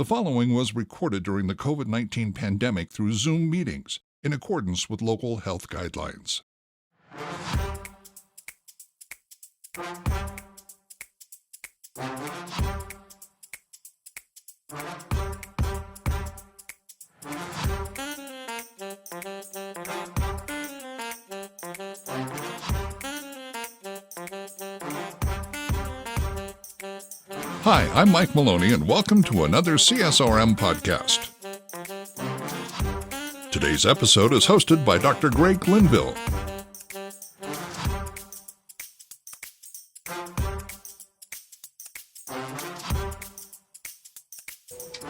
The following was recorded during the COVID-19 pandemic through Zoom meetings in accordance with local health guidelines. Hi, I'm Mike Maloney, and welcome to another CSRM podcast. Today's episode is hosted by Dr. Greg Linville.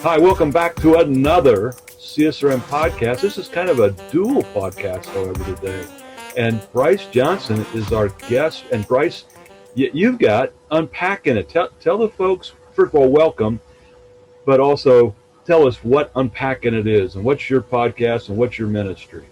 Hi, welcome back to another CSRM podcast. This is kind of a dual podcast, however, today. And Bryce Johnson is our guest. And Bryce, you've got Unpackin It. Tell the folks, first of all, welcome, but also tell us what Unpackin It is and what's your podcast and what's your ministry.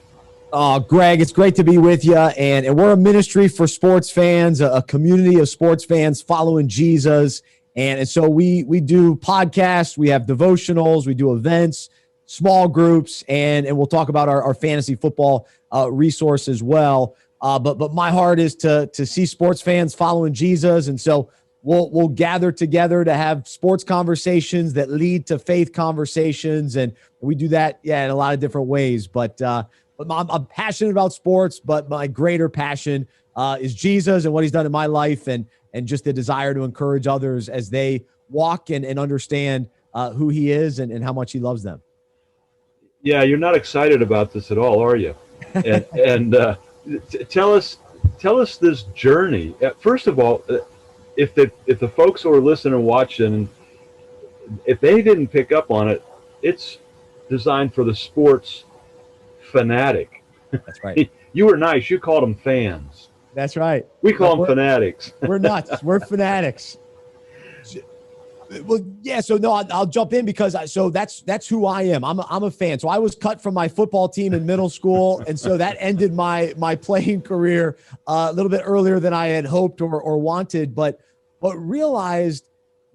Greg, it's great to be with you. And we're a ministry for sports fans, a community of sports fans following Jesus. And so we do podcasts, we have devotionals, we do events, small groups, and we'll talk about our fantasy football resource as well. But my heart is to see sports fans following Jesus. And so we'll gather together to have sports conversations that lead to faith conversations. And we do that, in a lot of different ways. But I'm passionate about sports, but my greater passion is Jesus and what he's done in my life, and just the desire to encourage others as they walk and understand who he is and how much he loves them. Yeah, you're not excited about this at all, are you? And tell us this journey. First of all, if the folks who are listening and watching, if they didn't pick up on it, it's designed for the sports fanatic. That's right. You were nice. You called them fans. That's right. We call them fanatics. We're nuts. We're fanatics. Well, yeah. So no, I'll jump in because that's who I am. I'm a fan. So I was cut from my football team in middle school, and so that ended my playing career a little bit earlier than I had hoped or wanted. But realized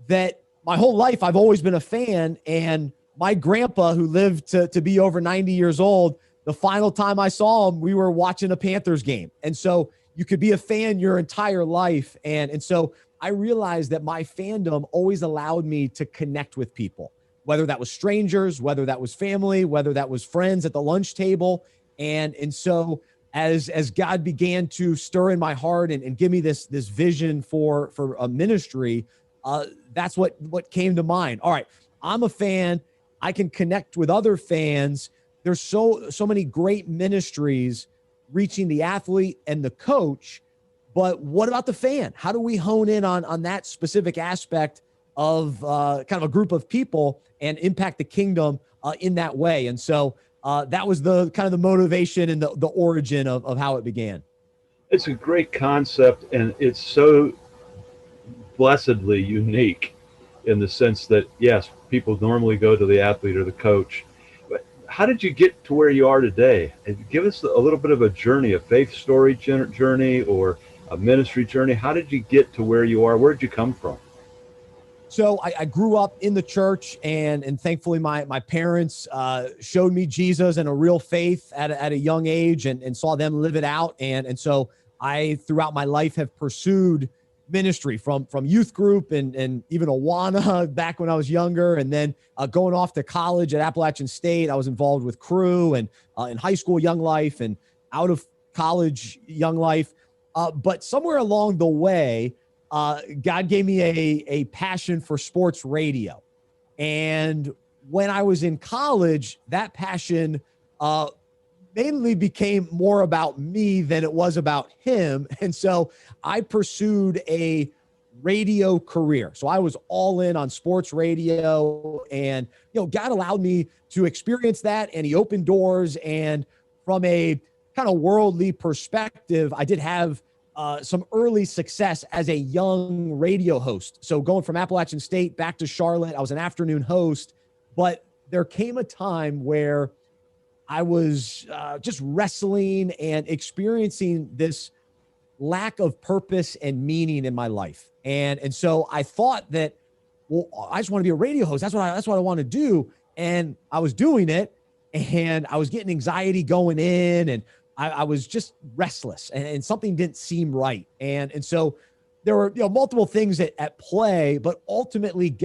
that my whole life I've always been a fan. And my grandpa, who lived to be over 90 years old, the final time I saw him, we were watching a Panthers game, and so you could be a fan your entire life. And so I realized that my fandom always allowed me to connect with people, whether that was strangers, whether that was family, whether that was friends at the lunch table. And so as God began to stir in my heart and give me this vision for a ministry, that's what came to mind. All right, I'm a fan. I can connect with other fans. There's so many great ministries reaching the athlete and the coach, but what about the fan? How do we hone in on that specific aspect of kind of a group of people and impact the kingdom in that way? And so that was the kind of the motivation and the origin of how it began. It's a great concept, and it's so blessedly unique in the sense that, yes, people normally go to the athlete or the coach. How did you get to where you are today? Give us a little bit of a journey, a faith story journey or a ministry journey. How did you get to where you are? Where did you come from? So I grew up in the church, and thankfully my parents showed me Jesus and a real faith at a young age, and saw them live it out. And so I, throughout my life, have pursued ministry from youth group and even Awana back when I was younger. And then going off to college at Appalachian State, I was involved with crew, and in high school young life, and out of college young life. But somewhere along the way, God gave me a passion for sports radio. And when I was in college, that passion mainly became more about me than it was about him. And so I pursued a radio career. So I was all in on sports radio, and, God allowed me to experience that, and he opened doors. And from a kind of worldly perspective, I did have some early success as a young radio host. So going from Appalachian State back to Charlotte, I was an afternoon host, but there came a time where I was just wrestling and experiencing this lack of purpose and meaning in my life. And so I thought that well, I just want to be a radio host. That's what I want to do. And I was doing it, and I was getting anxiety going in, and I was just restless, and something didn't seem right. And so there were, multiple things at play, but ultimately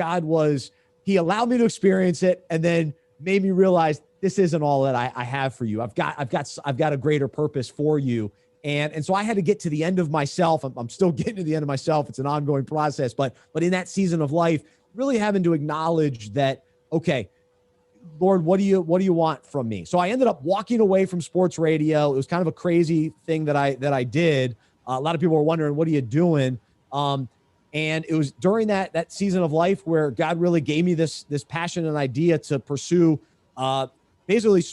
he allowed me to experience it, and then made me realize this isn't all that I have for you. I've got a greater purpose for you. And so I had to get to the end of myself. I'm still getting to the end of myself. It's an ongoing process, but in that season of life, really having to acknowledge that, okay, Lord, what do you want from me? So I ended up walking away from sports radio. It was kind of a crazy thing that I did. A lot of people were wondering, what are you doing? And it was during that season of life where God really gave me this passion and idea to pursue, basically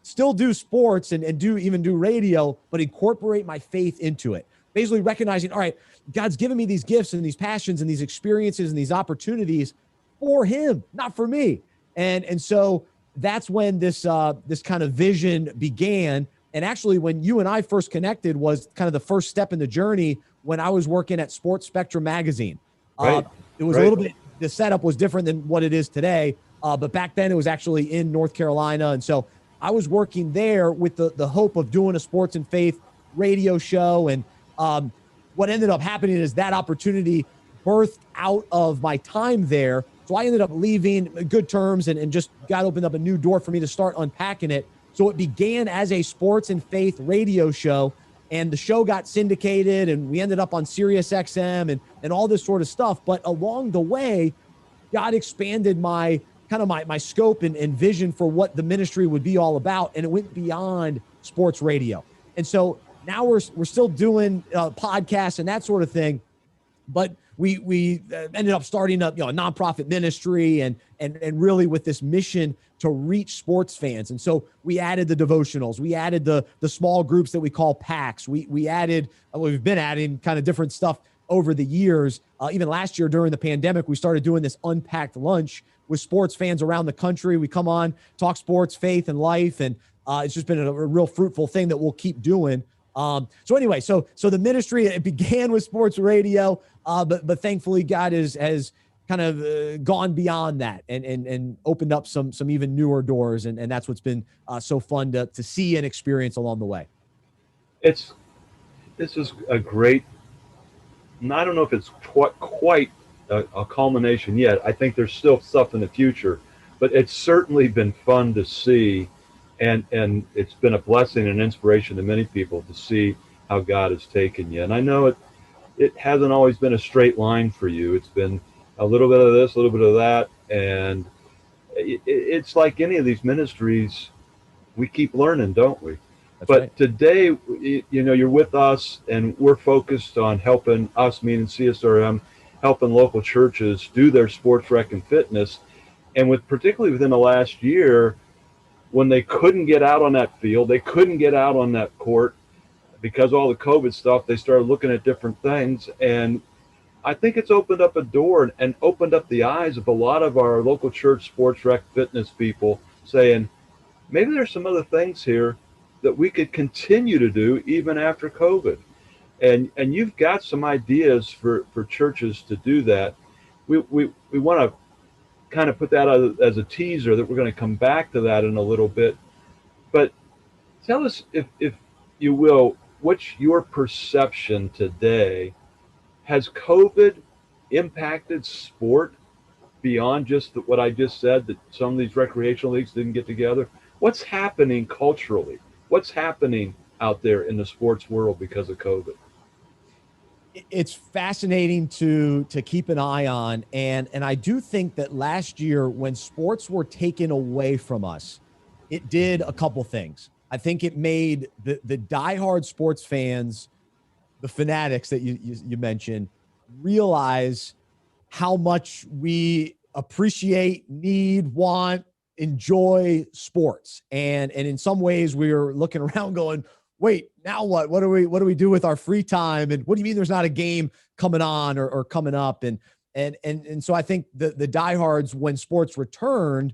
still do sports and do radio, but incorporate my faith into it. Basically recognizing, all right, God's given me these gifts and these passions and these experiences and these opportunities for him, not for me. And so that's when this kind of vision began. And actually, when you and I first connected was kind of the first step in the journey when I was working at Sports Spectrum magazine. Right. It was a little bit, the setup was different than what it is today. But back then it was actually in North Carolina. And so I was working there with the hope of doing a sports and faith radio show. And what ended up happening is that opportunity birthed out of my time there. So I ended up leaving good terms, and just God opened up a new door for me to start Unpacking it. So it began as a sports and faith radio show, and the show got syndicated, and we ended up on Sirius XM and all this sort of stuff. But along the way, God expanded my scope and vision for what the ministry would be all about. And it went beyond sports radio. And so now we're still doing podcasts and that sort of thing, but we ended up starting up, a nonprofit ministry and really with this mission to reach sports fans. And so we added the devotionals, we added the small groups that we call packs. We've been adding kind of different stuff over the years. Even last year during the pandemic, we started doing this Unpacked lunch with sports fans around the country. We come on, talk sports, faith, and life. And it's just been a real fruitful thing that we'll keep doing. So anyway, so the ministry, it began with sports radio, but thankfully God has kind of gone beyond that and opened up some even newer doors. And that's what's been so fun to see and experience along the way. This is a great, and I don't know if it's quite a culmination yet. I think there's still stuff in the future, but it's certainly been fun to see. And it's been a blessing and inspiration to many people to see how God has taken you. And I know it hasn't always been a straight line for you. It's been a little bit of this, a little bit of that. And it's like any of these ministries, we keep learning, don't we? That's but right. Today, you're with us, and we're focused on helping us, meaning CSRM, helping local churches do their sports rec and fitness. And particularly within the last year, when they couldn't get out on that field, they couldn't get out on that court because of all the COVID stuff, they started looking at different things. And I think it's opened up a door and opened up the eyes of a lot of our local church sports rec fitness people, saying, maybe there's some other things here that we could continue to do even after COVID. And you've got some ideas for churches to do that. We want to kind of put that as a teaser that we're going to come back to that in a little bit. But tell us, if you will, what's your perception today? Has COVID impacted sport beyond just what I just said, that some of these recreational leagues didn't get together? What's happening culturally? What's happening out there in the sports world because of COVID? It's fascinating to keep an eye on. And I do think that last year when sports were taken away from us, it did a couple things. I think it made the diehard sports fans, the fanatics that you mentioned, realize how much we appreciate, need, want, enjoy sports. And in some ways we were looking around going, wait, now what? What do we do with our free time? And what do you mean there's not a game coming on or coming up? And so I think the diehards, when sports returned,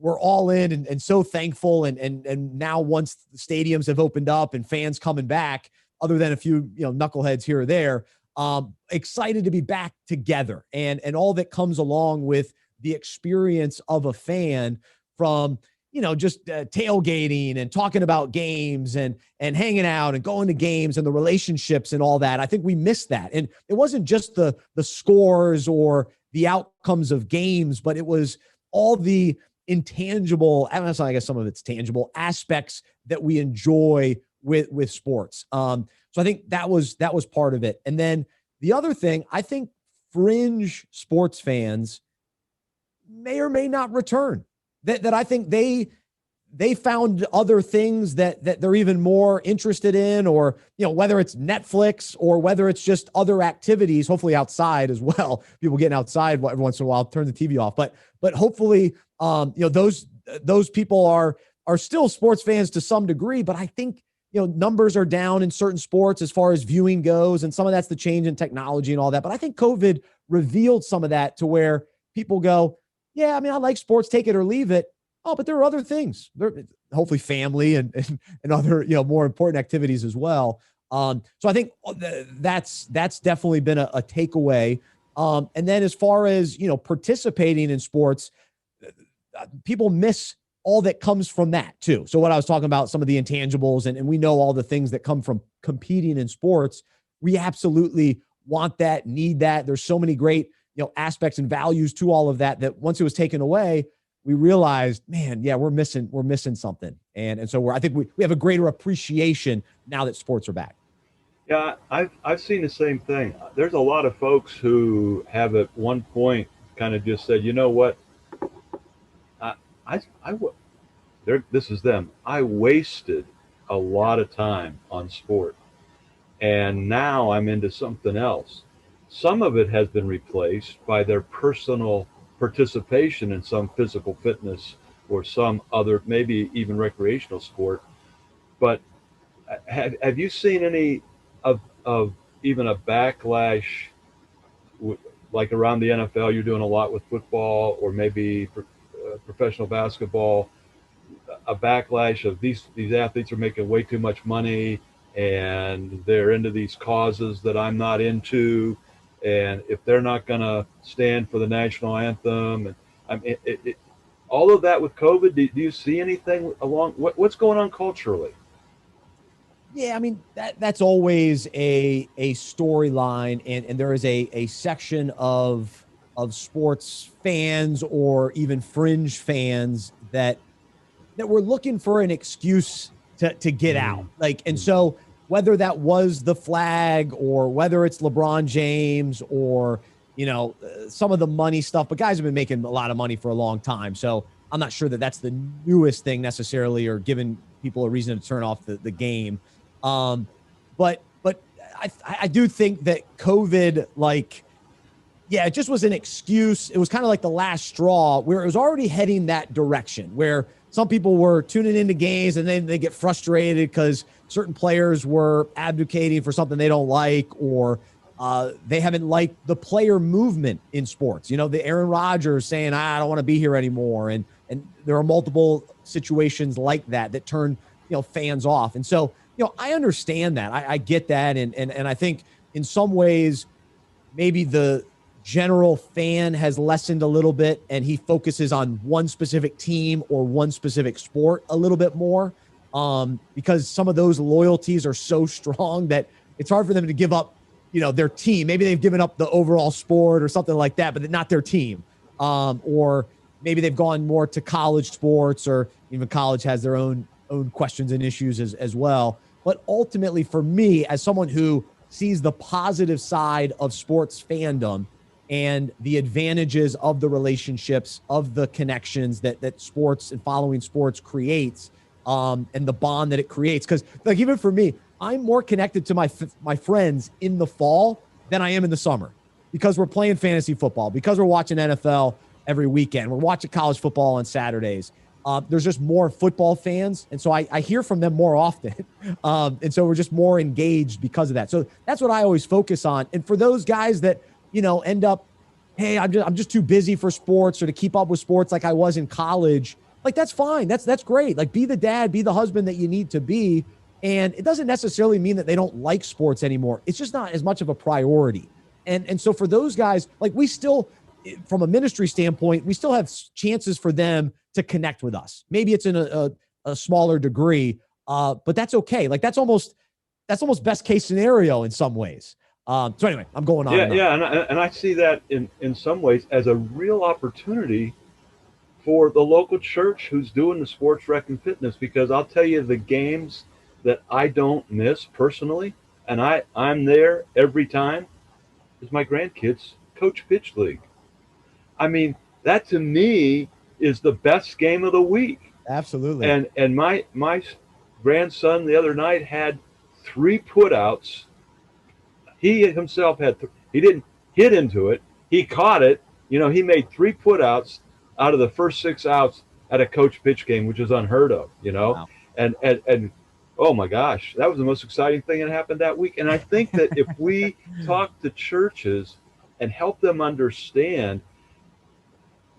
were all in and so thankful. And now once the stadiums have opened up and fans coming back, other than a few knuckleheads here or there, excited to be back together and all that comes along with the experience of a fan from, just tailgating and talking about games and hanging out and going to games and the relationships and all that. I think we missed that. And it wasn't just the scores or the outcomes of games, but it was all the intangible, I guess some of it's tangible aspects that we enjoy with sports. So I think that was part of it. And then the other thing, I think fringe sports fans may or may not return. That I think they found other things that they're even more interested in, or whether it's Netflix or whether it's just other activities, hopefully outside as well. People getting outside every once in a while, turn the TV off. But hopefully, those people are still sports fans to some degree. But I think numbers are down in certain sports as far as viewing goes, and some of that's the change in technology and all that. But I think COVID revealed some of that to where people go, yeah, I like sports, take it or leave it. Oh, but there are other things. There, hopefully family and other, more important activities as well. So I think that's definitely been a takeaway. And then as far as, participating in sports, people miss all that comes from that too. So what I was talking about, some of the intangibles, and we know all the things that come from competing in sports. We absolutely want that, need that. There's so many great, aspects and values to all of that once it was taken away, we realized, man, yeah, we're missing something. And so I think we have a greater appreciation now that sports are back. Yeah, I've seen the same thing. There's a lot of folks who have at one point kind of just said, you know what, this is them. I wasted a lot of time on sport, and now I'm into something else. Some of it has been replaced by their personal participation in some physical fitness or some other, maybe even recreational sport. But have you seen any of even a backlash, like around the NFL? You're doing a lot with football, or maybe professional basketball, a backlash of these athletes are making way too much money and they're into these causes that I'm not into. And if they're not going to stand for the national anthem, and I mean, all of that with COVID, do you see anything along what's going on culturally? Yeah, that's always a storyline, and there is a section of sports fans or even fringe fans that we're looking for an excuse to get out. So whether that was the flag or whether it's LeBron James or, some of the money stuff, but guys have been making a lot of money for a long time. So I'm not sure that that's the newest thing necessarily, or giving people a reason to turn off the game. But I do think that COVID, it just was an excuse. It was kind of like the last straw, where it was already heading that direction, where some people were tuning into games and then they get frustrated because certain players were advocating for something they don't like, or they haven't liked the player movement in sports. The Aaron Rodgers saying, I don't want to be here anymore. And there are multiple situations like that turn, fans off. And so, I understand that. I get that. And I think in some ways, maybe the general fan has lessened a little bit, and he focuses on one specific team or one specific sport a little bit more, because some of those loyalties are so strong that it's hard for them to give up, their team. Maybe they've given up the overall sport or something like that, but not their team. Or maybe they've gone more to college sports, or even college has their own questions and issues as well. But ultimately, for me, as someone who sees the positive side of sports fandom and the advantages of the relationships, of the connections that sports and following sports creates, and the bond that it creates. Because even for me, I'm more connected to my friends in the fall than I am in the summer, because we're playing fantasy football, because we're watching NFL every weekend, we're watching college football on Saturdays. There's just more football fans, and so I hear from them more often, and so we're just more engaged because of that. So that's what I always focus on. And for those guys that end up, hey, I'm just too busy for sports or to keep up with sports like I was in college, that's fine. That's great. Be the dad, be the husband that you need to be, And it doesn't necessarily mean that they don't like sports anymore. It's just not as much of a priority. And so for those guys, like we still, from a ministry standpoint, we still have chances for them to connect with us. Maybe it's in a smaller degree, but that's okay. Like that's almost best case scenario in some ways. So anyway, I'm going on. Yeah, and I see that in some ways as a real opportunity for the local church who's doing the sports rec and fitness, because I'll tell you the games that I don't miss personally, and I'm there every time, is my grandkids coach pitch league. I mean, that to me is the best game of the week. Absolutely. And my grandson the other night had 3 putouts. He himself he didn't hit into it. He caught it. You know, he made 3 putouts out of the first 6 outs at a coach pitch game, which is unheard of, you know. Wow. And oh my gosh, that was the most exciting thing that happened that week. And I think that if we talk to churches and help them understand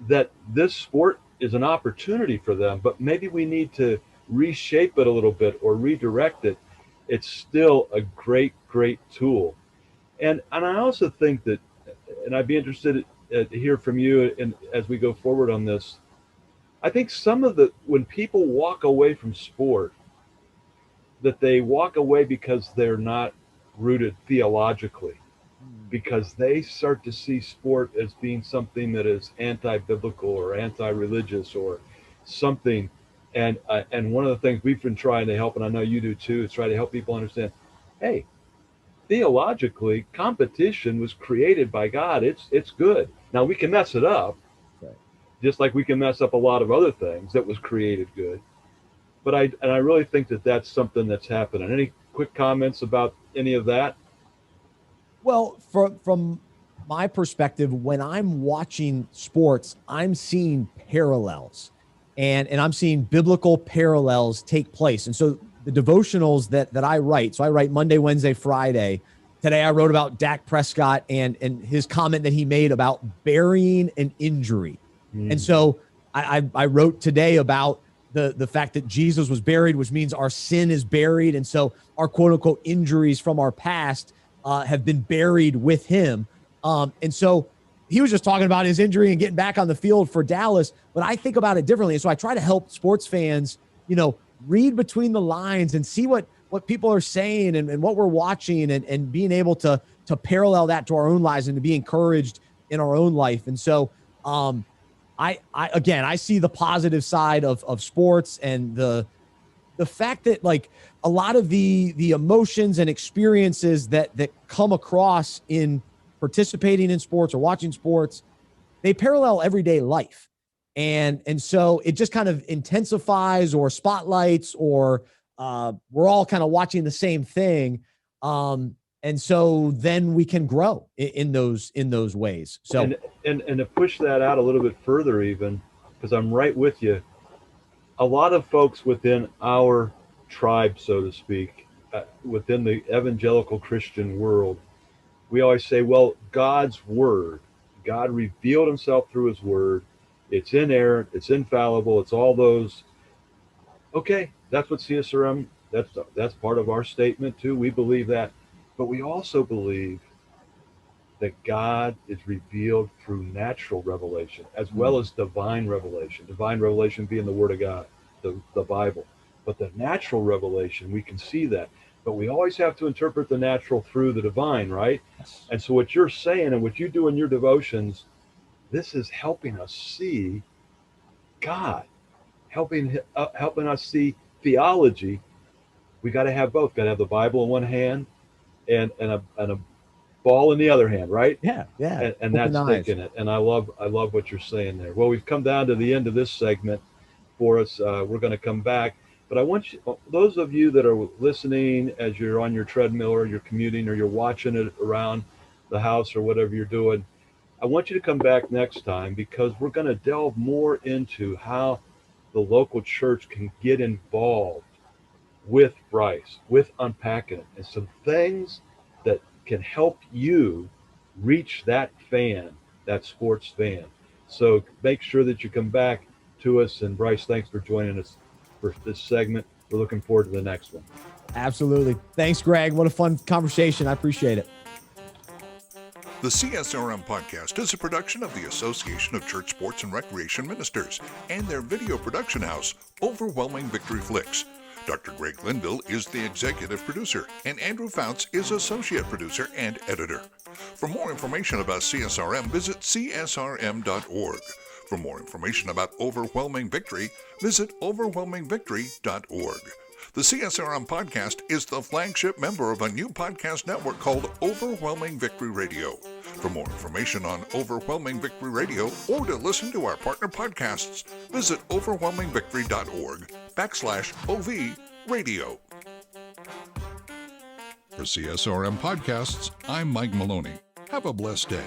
that this sport is an opportunity for them, but maybe we need to reshape it a little bit or redirect it, it's still a great tool. And I also think that, and I'd be interested to hear from you as we go forward on this, I think when people walk away from sport, that they walk away because they're not rooted theologically, because they start to see sport as being something that is anti-biblical or anti-religious or something. And one of the things we've been trying to help, and I know you do too, is try to help people understand, hey, theologically, competition was created by God. It's good. Now we can mess it up, right, just like we can mess up a lot of other things that was created good. But I really think that that's something that's happening. Any quick comments about any of that? Well, from my perspective, when I'm watching sports, I'm seeing parallels, and I'm seeing biblical parallels take place. And so the devotionals that I write, so I write Monday, Wednesday, Friday. Today I wrote about Dak Prescott and his comment that he made about burying an injury. And so I wrote today about the fact that Jesus was buried, which means our sin is buried. And so our quote unquote injuries from our past have been buried with him. And so he was just talking about his injury and getting back on the field for Dallas, but I think about it differently. And so I try to help sports fans, read between the lines and see what people are saying and what we're watching and being able to parallel that to our own lives and to be encouraged in our own life. And so, I see the positive side of sports and the fact that like a lot of the emotions and experiences that come across in participating in sports or watching sports, they parallel everyday life. And so it just kind of intensifies or spotlights or we're all kind of watching the same thing. And so then we can grow in those ways. So and to push that out a little bit further, even because I'm right with you, a lot of folks within our tribe, so to speak, within the evangelical Christian world, we always say, well, God's word, God revealed himself through his word. It's inerrant, it's infallible, it's all those. Okay, that's what CSRM, that's part of our statement too. We believe that. But we also believe that God is revealed through natural revelation as well as divine revelation being the word of God, the Bible. But the natural revelation, we can see that. But we always have to interpret the natural through the divine, right? Yes. And so what you're saying and what you do in your devotions, this is helping us see God, helping us see theology. We got to have both. Got to have the Bible in one hand and a ball in the other hand, right? Yeah. And that's thinking it. And I love what you're saying there. Well, we've come down to the end of this segment for us. We're going to come back, but I want you, those of you that are listening as you're on your treadmill or you're commuting or you're watching it around the house or whatever you're doing, I want you to come back next time because we're going to delve more into how the local church can get involved with Bryce, with Unpackin, and some things that can help you reach that fan, that sports fan. So make sure that you come back to us. And Bryce, thanks for joining us for this segment. we're looking forward to the next one. Absolutely. Thanks, Greg. What a fun conversation. I appreciate it. The CSRM podcast is a production of the Association of Church Sports and Recreation Ministers and their video production house, Overwhelming Victory Flix. Dr. Greg Linville is the executive producer, and Andrew Fouts is associate producer and editor. For more information about CSRM, visit csrm.org. For more information about Overwhelming Victory, visit overwhelmingvictory.org. The CSRM podcast is the flagship member of a new podcast network called Overwhelming Victory Radio. For more information on Overwhelming Victory Radio or to listen to our partner podcasts, visit overwhelmingvictory.org/OV radio. For CSRM Podcasts, I'm Mike Maloney. Have a blessed day.